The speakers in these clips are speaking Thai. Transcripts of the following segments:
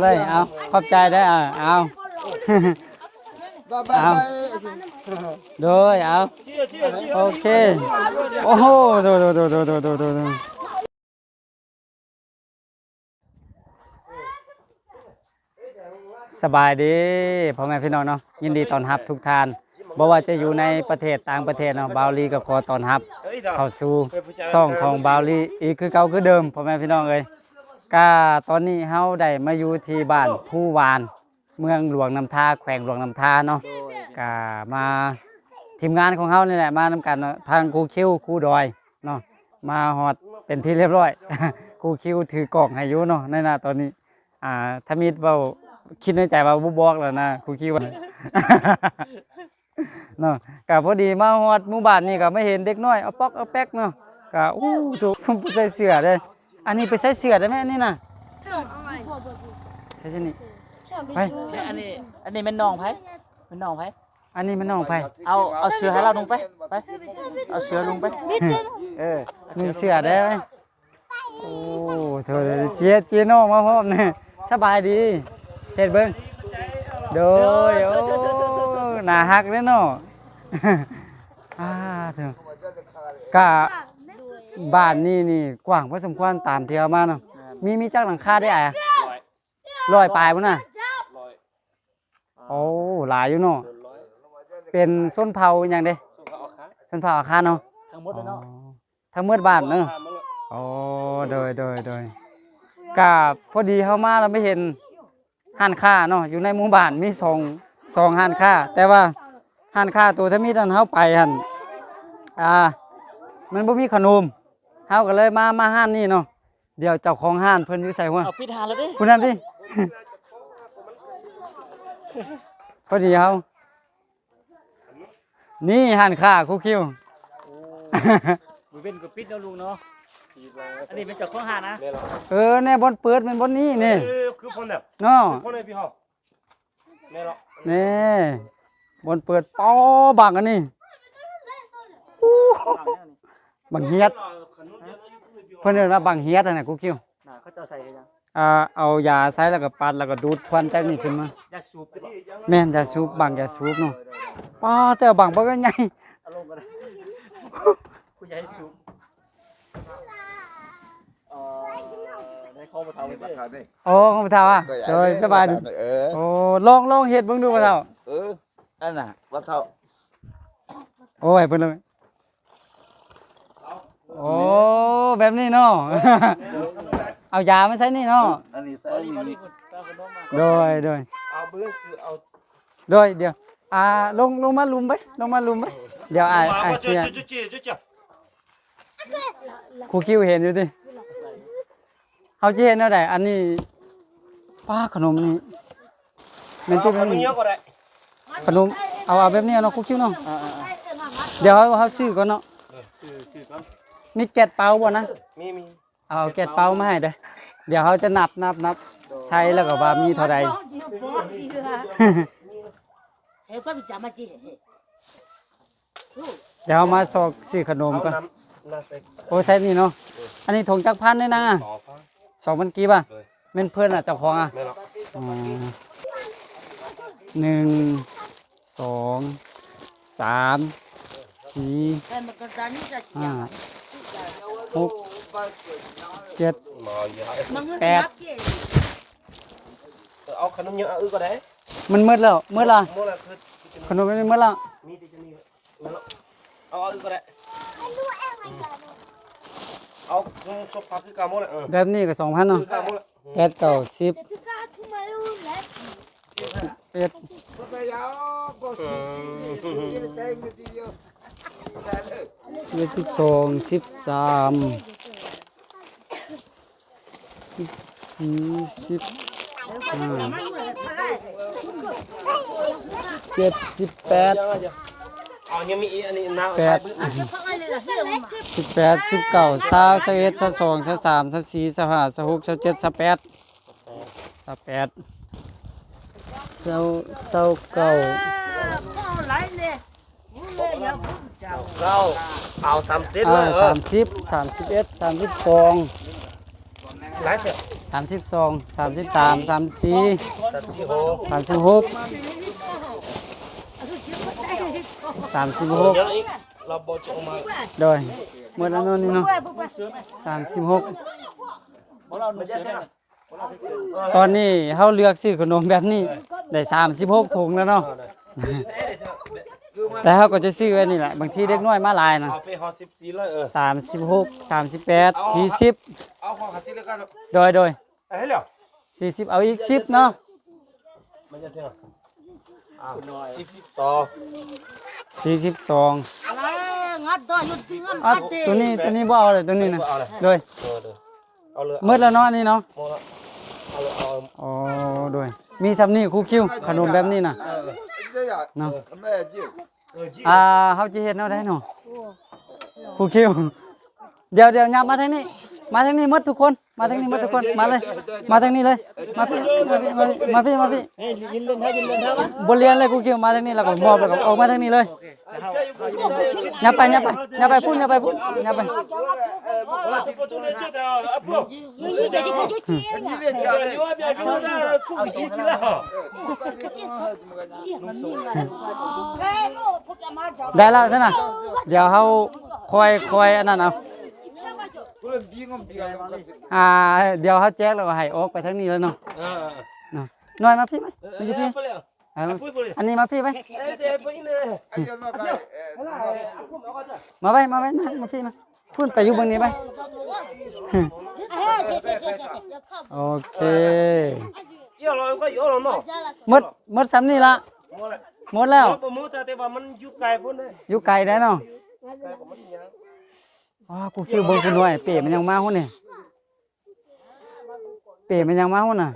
เลยเอาขอบใจได้เอาเอาโดยเอาโอเคโอ้โหโดสบายดีพ่อแม่พี่น้องเนาะยินดีต้อนรับทุกท่านบ่ว่าจะอยู่ในประเทศต่างประเทศเนาะบาวลีก็ขอต้อนรับเข้าสู่ช่องของบาวลีอีกคือเก่าคือเดิมพ่อแม่พี่น้องเอ้ยก็ตอนนี้เฮาได้มาอยู่ที่บ้านผู้วานเมืองหลวงน้ำทาแขวงหลวงน้ำทาเนาะก็มาทีมงานของเฮานี่แหละมานำกันเนาะทางครูคิวครูดอยเนาะมาฮอดเป็นที่เรียบร้อย ครูคิวถือกล่องให้อยู่เนาะในหน้าตอนนี้ถ้ามีเว้าคิดในใจว่าบ่บอกแล้วนะครูคิว เนาะก็พอดีมาฮอดหมู่บ้านนี่ก็ไม่เห็นเด็กน้อยเอาป๊อกเอาแป๊กเนาะก็ถูกผู้ใส่เสื้อเด้อันนี้ไปใส่เสื้อได้ไหมอันนี้น่ะใช่นี่ไปอันนี้มันน้องไผมันน้องไผอันนี้มันน้องไผเอาเสือให้เราลงไปเอาเสือลงไปมีเสื้อได้ไหมโอ้เธอเจียน้องมาพร้อมเนี่ยสบายดีเฮ็ดเบิ่งโดยโอ้น่าฮักเด้เนาะ เถอะก็บ้านนี่กว้างพอสมควรตามที่เอามาเนาะมีจักหลังคาได้อ่ะ100ปลายพุ่นน่ะโอ้หลายอยู่เนาะเป็นส้นเผาหยังเด้ส้นเผาอาคารเนาะทั้งหมดเลยเนาะทั้งหมดบ้านเนาะโอ้โดยก็พอดีเฮามาแล้วไม่เห็นห้านค้าเนาะอยู่ในหมู่บ้านมี2ห้านค้าแต่ว่าห้านค้าตัวถ้ามีนั่นเฮาไปหั่นมันบ่มีขนมเฮาก็เลยมาห้านนี่เนาะเดี๋ยวเจ้าของห้านเพิ่นอยู่ไสหัวเอาปิดหาแล้วเด้ผู้นั้นติพอดีเฮานี่ห้านค้าครูคิวบ่เป็นก็ปิดแล้วลุงเนาะอันนี้เป็นเจ้าของหานะแน่บ่อนเปิดมันบ่อนนี้นี่คือพ่นแบบเนาะพ่นเลยพี่เฮาแม่เนาะนี่บ่อนเปิดปอบังอันนี้บังเฮียดเพิ่นเอิ้นว่าบังเฮียดน่ะครูคิวเขาเจ้าใส่ให้ยังเอายาใส่แล้วก็ปัดแล้วก็ดูดควันจากนี่ขึ้นมาย าสูบแม่นยาสูบบังยาสูบเนาะป้าแต่บังบ่ก็ใหญ่อารมณ์ก็ได้ผู้ใหญ่สูบได้เข้ามาเท่าเลยโอ้ของบ่เฒ่าอ่ะโดยสบายดีโอ้ลองเฮ็ดเบิ่งดูบ่เฒ่าอันน่ะบ่เฒ่าโอ้ยเพิ่นเลยโอ้แบบนี้เนาะเอายามาใส่นี่เนาะอันนี้ใส่นี่โดยเอาเบิ่งซื้อเอาโดยเดี๋ยวลงมาลุมไปเดี๋ยวเสียครูคิวเห็นอยู่ดิเฮาสิเห็นแนวใดอันนี้ป้าขนมนี่แม่นติมันขนมเอาแบบนี้เนาะครูคิวเนาะเดี๋ยวเฮาซื้อก่อนเนาะซื้อก่อนมีแก๊สเป่าบ่นะมีเอาแก๊สเป่ามาให้เด้อเดี๋ยวเขาจะนับใส่แล้วก็ว่ามีเท่าใดเดี๋ยวมาสอกซื้อขนมก่อนโอ้ใส่นี่เนาะอันนี้ถุงจักพันเลยนะ2,000กีบอ่ะแม่นเพิ่นเจ้าของ1 2 3 4 5 6 7 8เอาขนมเยอะก็ได้มันมืดแล้วขนมมันมืดแล้วมีแต่จะนี่เอาก็ได้เอาสภาพคือเก่าหมดแบบนี้ก็ 2,000 เนาะ8 9 10 11 12 13 14 15 17 18ยังมีอันนี้น้ำ18 19 20 21 22 23 24 25 26 27 28 เราเอา30เลย30 31 32หลายเถอะ 32 33 34 36 36 เดี๋ยวอีกเราบอกจะออกมา โดยเมื่อแล้วนี่เนาะ36 บ่เราหนุ่มเสือเนี่ยบ่เราเสือ ตอนนี้เฮาเลือกซื้อขนมแบบนี้ได้36ถุงแล้วเนาะแต่เฮาก็จะซื้อไว้นี่แหละบางทีเด็กน้อยมาหลายนะ เอาไปห่อ14เลย36 38 40เอาห่อ50แล้วกัน โดยให้แล้ว 40เอาอีก10เนาะ มันจะเท่าอ้าว10ต่อ42อ่ะตัวนี้บ่เอาเลยตัวนี้นะโดย เอาเลย หมดแล้วเนาะอันนี่เนาะ เอาเลยเอา อ๋อโดยมีสำนี่ครูคิวขนมแบบนี้น่ะเนาะเฮาสิเฮ็ดแนวใดเนาะครูคิวเดี๋ยวยับมาทางนี้หมดทุกคนมาทางนี้หมดทุกคนมาเลยมาทางนี้เลยมาพี่มาพี่ เฮ้ยยินเล่นเท่ายินเล่นเท่า บ่เรียนเลยครูคิวมาทางนี้แล้วก็มอบแล้วก็ออกมาทางนี้เลยยับไปพุ่นยับไป ได้แล้วซั่นน่ะเดี๋ยวเฮาคอยอันนั้นเอาเดี๋ยวเฮาแจกแล้วก็ให้ออกไปทางนี้แล้วเนาะเนาะน้อยมาพี่มั้ยอยู่พี่อันนี้มาพี่ไหมมาไว้มาพี่มาพุ่นไปอยู่เบิ่งนี้ไปโอเคหมดซ้ำนี่ละหมดแล้วอยู่ไกลได้เนาะกูคิวเบิ่งกูหน่อยเป๋มันยังมาหุ่นนี่เป๋มันยังมาหุ่นน่ะ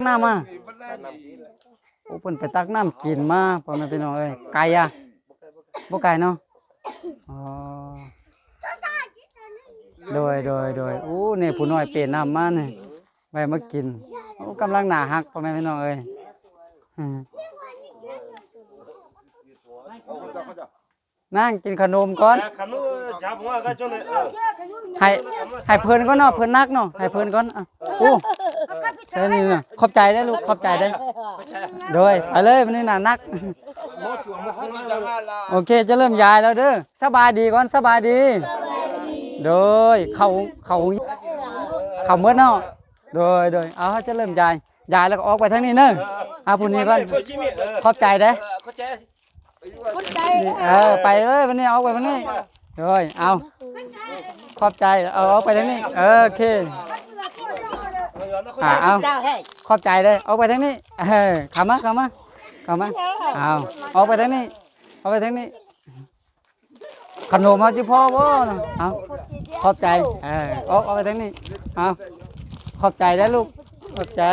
น้ำมาโอ้เพิ่นไปตักน้ำกินมาพ่อแม่พี่น้องเอ้ยไก่อ่ะบ่ไก่เนาะอ๋อโดยอู้นี่ผู้น้อยเป๋น้ำมานี่ไว้มากินโอ้กำลังหน้าฮักพ่อแม่พี่น้องเอ้ยนั่งกินขนมก่อนให้เพิ่นก่อนเนาะเพิ่นนักเนาะให้เพิ่นก่อนโอ้ใช่นี่น่ะขอบใจได้ลูกขอบใจได้โดยไปเลยวันนี้น่ะนักโอเคจะเริ่มยายแล้วเด้อสบายดีก่อนสบายดีโดยเขาเมื่อเนาะโดยเอาจะเริ่มยายแล้วก็ออกไปทางนี้เด้อเอาผู้นี้ก่อนขอบใจได้ไปเลยวันนี้เอาไปวันนี้เลยเอาขอบใจเอาไปทางนี้โอเคเอาขอบใจเลยเอาไปทางนี้เข้ามาเอาไปทางนี้ขนมเขาจะพ่อบ่เอาขอบใจเอาไปทางนี้เอาขอบใจได้ลูกขอบใจ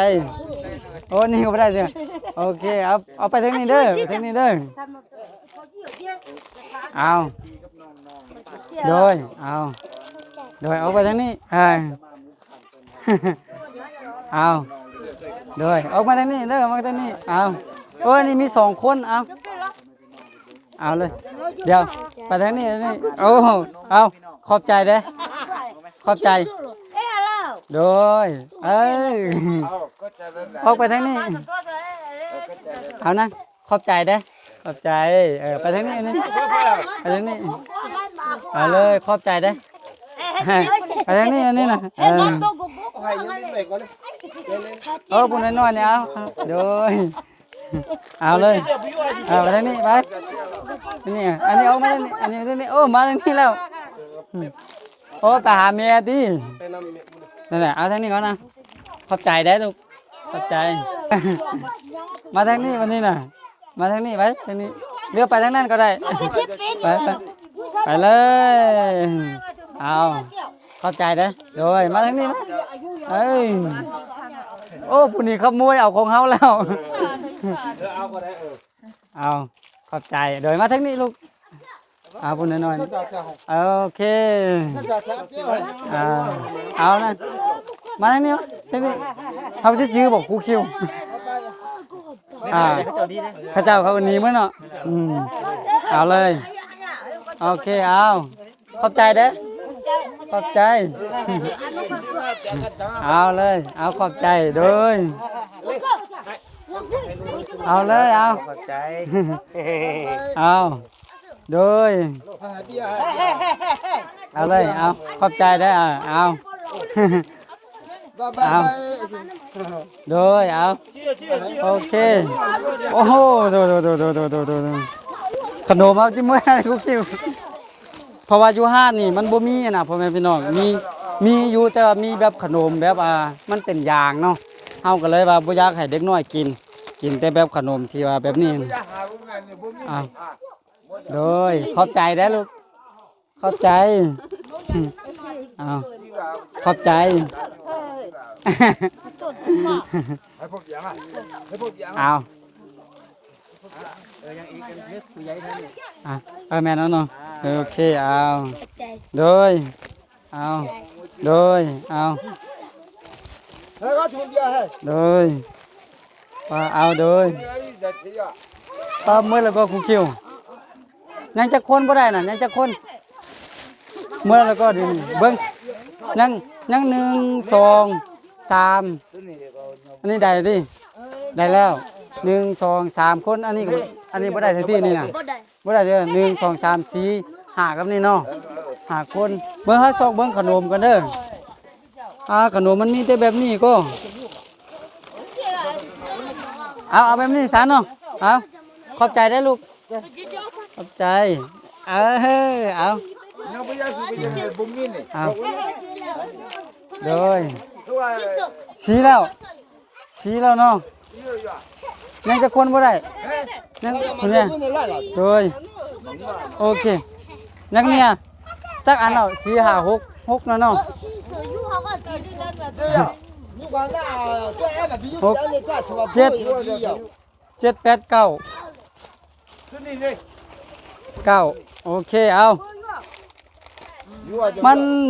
โอ้นี่ก็ไม่ได้เลยโอเคเอาไปทางนี้เด้อเอาโดยเอาไปทางนี้เอาโดยออกมาทางนี้เด้อมาทางนี้เอาโอ้นี่มี2คนเอาเลยเดี๋ยวไปทางนี้โอ้เอาขอบใจเด้อขอบใจโดยออกไปทางนี้เอานะขอบใจเด้อขอบใจไปทางนี้ไปทางนี้เอาเลยขอบใจเด้อไปทางนี้อันนี้นะปุ่นน้อยๆเนี่ยเอาโดยเอาเลยไปทางนี้ไปนี่อันนี้เอามาอันนี้ทางนี้โอ้มาทางนี้แล้วโอ้ไปหาเมียดินั่นแหละเอาทางนี้ก่อนนะขอบใจได้ลูกขอบใจมาทางนี้วันนี้นะมาทางนี้ไปทางนี้เลือกไปทางนั้นก็ได้ไปเลยเอาเข้าใจเด้อโดยมาทางนี้โอ้ผู้นี้ขโมยเอาของเฮาแล้วเอาขอบใจโดยมาทางนี้ลูกเอาผู้น้อยๆโอเคเอานะมาทางนี้เขาจะจื้อบอกครูคิวข้าเจ้าเขาวันนี้มั้งเนาะเอาเลยโอเคเอาขอบใจเด้อ ขอบใจ เอาเลยเอาขอบใจโดยเอาเลยเอา ขอบใจ เอาโดยเอาเลยเอาขอบใจได้เอาเอาโดยเอาโอเคโอ้โหดูขนมเอาจิ้มไว้ให้กูคิวเพราะว่าอยู่ห้านนี่มันบ่มีนะพ่อแม่พี่น้องมีอยู่แต่ว่ามีแบบขนมแบบมันเป็นยางเนาะเฮาก็เลยว่าบ่อยากให้เด็กน้อยกินแต่แบบขนมที่ว่าแบบนี้อ้าวโดยขอบใจได้อลูกขอบใจอ้าวขอบใจ เอา ยังอีกกันเยอะผู้ใหญ่ท่านนี่ แม่นเนาะโอเคเอาโดยเอาโดยเอาโดยเอาโดยเมื่อแล้วก็ครูคิวยังจะคนบ่ได้น่ะยังจะคนเมื่อแล้วก็ดิเบิ่งยัง1 2 3อันนี้ได้ที่ได้แล้ว1 2 3คนอันนี้บ่ได้ที่นี่น่ะบ่ได้เด้อ1 2 3 4 5กับนี่เนาะ5คนเบิ่งหาซอกเบิ่งขนมกันเด้อขนมมันมีแต่แบบนี้ก็เอาแบบนี้ซะเนาะเอาขอบใจได้ลูกขอบใจเอาเอาโดยสีแล้วเนาะยังจะคนบ่ได้ยังคนเนี่ยโดยโอเคยังเนี่ยจักอันแล้ว4 5 6แล้วเนาะ7 8 9 9โอเคเอา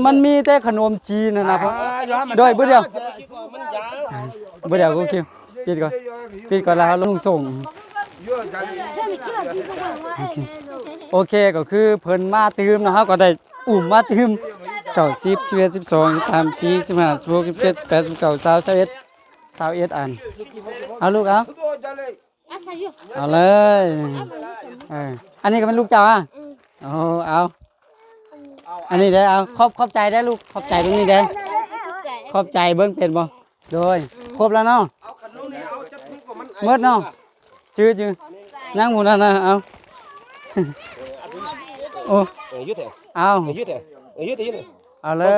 มันมีแต่ขนมจีนนะพ่อโดยบ่เดียวกูคิวปิดก่อนแล้วลงส่งโอเคก็คือเพิ่นมาตื่มนะครับก็ได้อุ้มมาตื่ม90 11 12 13 14 15 16 17 18 19 20 21อันเอาลูกเอาเลยอันนี้ก็เป็นลูกเจ้าเอาอันนี้ได้เอาขอบใจได้ลูกขอบใจตรงนี้ได้ขอบใจเบิ้งเป็นบ่โดยครบแล้วเนาะเมื่อเนาะจื้อนั่งหมู่นั่นนะเอาโอ้เอาเอาเลย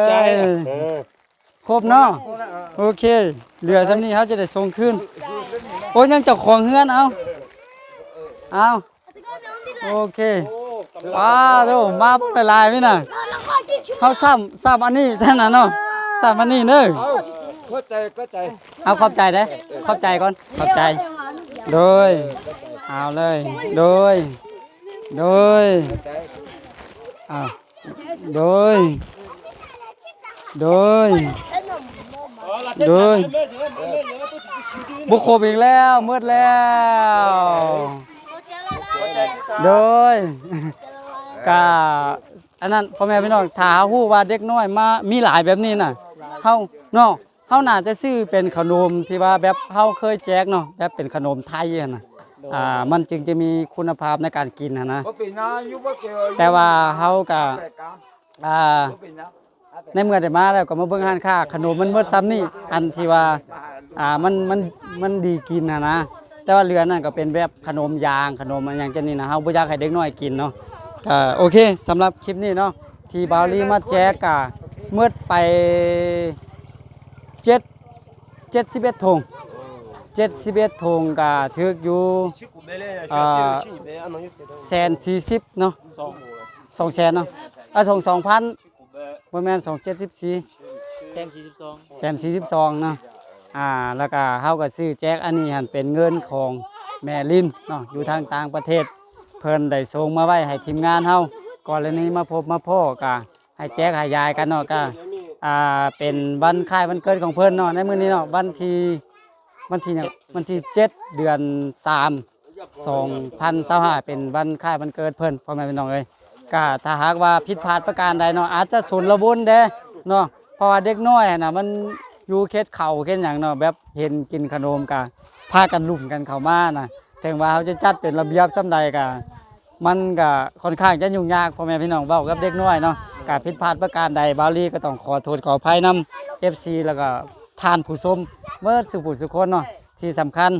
ครบเนาะโอเคเหลือซ้ำนี้เขาจะได้ส่งคืนโอ้ยังเจ้าของเฮือนเอาโอเคว้าวโธ่มาพวกหลายๆพี่น่ะเขาซ้ำอันนี้แค่นั้นเนาะซ้ำอันนี้เด้อเอาขอบใจเด้อขอบใจก่อนขอบใจโดยเอาเลยโดยเอาโดยบุคคลอีกแล้วมืดแล้วโดยกะอันนั้นพ่อแม่พี่น้องถ้าฮู้ว่าเด็กน้อยมามีหลายแบบนี้น่ะเฮาเนาะเฮาน่าจะซื้อเป็นขนมที่ว่าแบบเฮาเคยแจกเนาะแบบเป็นขนมไทยน่ะมันจึงจะมีคุณภาพในการกินนะแต่ว่าเฮาก็ในเมื่อได้มาแล้วก็มาเบิ่งร้านค้าขนมมันหมดซ้ำนี่อันที่ว่ามันดีกินนะแต่ว่าเรือนั่นก็เป็นแบบขนมยางขนมอย่างเช่นนี้นะเฮาบ่อยากให้เด็กน้อยกินเนาะก็โอเคสำหรับคลิปนี้เนาะที่บาวลีมาแจกก็หมดไป71ถุง71ถุงก็ถึกอยู่140เนาะ200,000เนาะถุง 2,000บ่แม่น274 142เนาะแล้วก็เฮาก็ซื้อแจกอันนี้หั่นเป็นเงินของแม่ลินเนาะอยู่ทางต่างประเทศเพิ่นได้ส่งมาไว้ให้ทีมงานเฮาก่อนเลยนี้มาพบมาพ้อก็ให้แจกให้ยายกันเนาะก็เป็นวันคล้ายวันเกิดของเพิ่นเนาะในมื้อนี้เนาะวันที่7 เดือน 3 2025เป็นวันคล้ายวันเกิดเพิ่นพ่อแม่พี่น้องเอ้ย ก็ถ้าหากว่าผิดพลาดประการใดเนาะอาจจะสนละวนเด้เนาะเพราะว่าเด็กน้อยน่ะมันอยู่เขตเขาเขตหยังเนาะแบบเห็นกินขนมก็พากันลุ่มกันเข้ามาน่ะถึงว่าเขาจะจัดเป็นระเบียบส่ำใดก็มันก็ค่อนข้างจะยุ่งยากพ่อแม่พี่น้องเว้ากับเด็กน้อยเนาะก็ผิดพลาดประการใดบาวลีก็ต้องขอโทษขออภัยนำ FC แล้วก็ท่านผู้ชมเมื่อสุผู้สุคนเนาะที่สำคัญ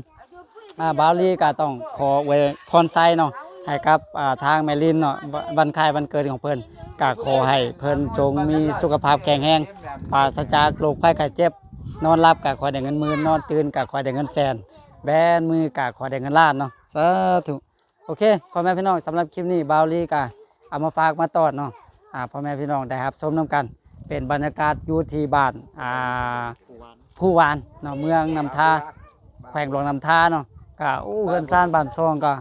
บาวลีก็ต้องขอไว้พรไซเนาะให้กับทางแม่ลินเนาะวันคล้ายวันเกิดของเพิ่นก็ขอให้เพิ่นจงมีสุขภาพแข็งแรงปราศจากโรคภัยไข้เจ็บนอนหลับก็ขอได้เงินหมื่นนอนตื่นก็ขอได้เงินแสนแบนมือก็ขอได้เงินล้านเนาะสาธุโอเคพ่อแม่พี่น้องสำหรับคลิปนี้บาวลีก็เอามาฝากมาตอดเนาะพ่อแม่พี่น้องได้รับชมนํกันเป็นบรรยากาศอยู่ที่บ้านผู้วานเนาะเมืองนำทาแขวงหลวงนำทาเนาะก็เฮือนซ่านบ้านซองก็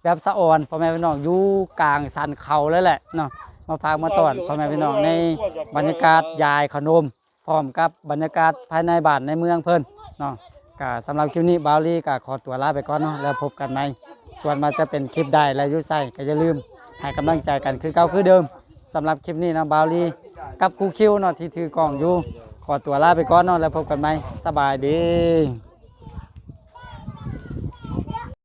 แบบสะอ่อนพ่อแม่พี่น้องอยู่กลางสันเขาเลยแหละเนาะมาฝากมาตอดพ่อแม่พี่น้องในบรรยากาศยายขนมพร้อมกับบรรยากาศภายในบ้านในเมืองเพิ่นเนาะก็สำหรับคลิปนี้บาวลีก็ขอตัวลาไปก่อนเนาะแล้วพบกันใหม่ส่วนมาจะเป็นคลิปใดและยุ่ใส่ก็อย่าลืมให้กำลังใจกันคือเก่าคือเดิมสำหรับคลิปนี้นะบาวลีกับครูคิวเนาะที่ถือกล้องอยู่ขอตัวลาไปก่อนเนาะแล้วพบกันใหม่สบายดี